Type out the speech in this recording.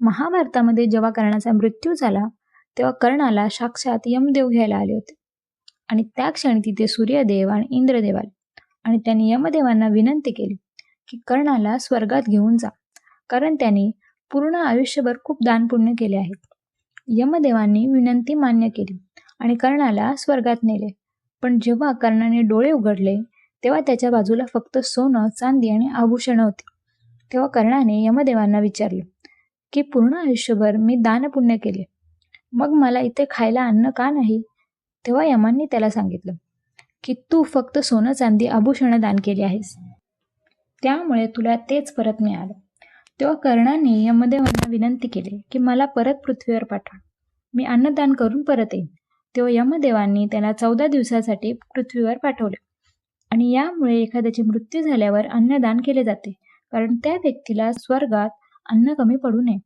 महाभारतामध्ये जेव्हा कर्णाचा मृत्यू झाला, तेव्हा कर्णाला साक्षात यमदेव घ्यायला आले होते. आणि त्या क्षणी तिथे सूर्यदेव आणि इंद्रदेव आले आणि त्यांनी यमदेवांना विनंती केली की कर्णाला स्वर्गात घेऊन जा, कारण त्यांनी पूर्ण आयुष्यभर खूप दानपुण्य केले आहे. यमदेवांनी विनंती मान्य केली आणि कर्णाला स्वर्गात नेले. पण जेव्हा कर्णाने डोळे उघडले तेव्हा त्याच्या बाजूला फक्त सोनं, चांदी आणि आभूषणं होती. तेव्हा कर्णाने यमदेवांना विचारले की पूर्ण आयुष्यभर मी दानपुण्य केले, मग मला इथे खायला अन्न का नाही? तेव्हा यमांनी त्याला सांगितलं की तू फक्त सोनं, चांदी, आभूषणं दान केली आहेस, त्यामुळे तुला तेच परत मिळालं. तेव्हा कर्णाने यमदेवांना विनंती केली की मला परत पृथ्वीवर पाठवा, मी अन्नदान करून परत येईन. तेव्हा यमदेवांनी त्याला 14 दिवसासाठी पृथ्वीवर पाठवले. आणि यामुळे एखाद्याचे मृत्यू झाल्यावर अन्नदान केले जाते, कारण त्या व्यक्तीला स्वर्गात अन्न कमी पडू नये.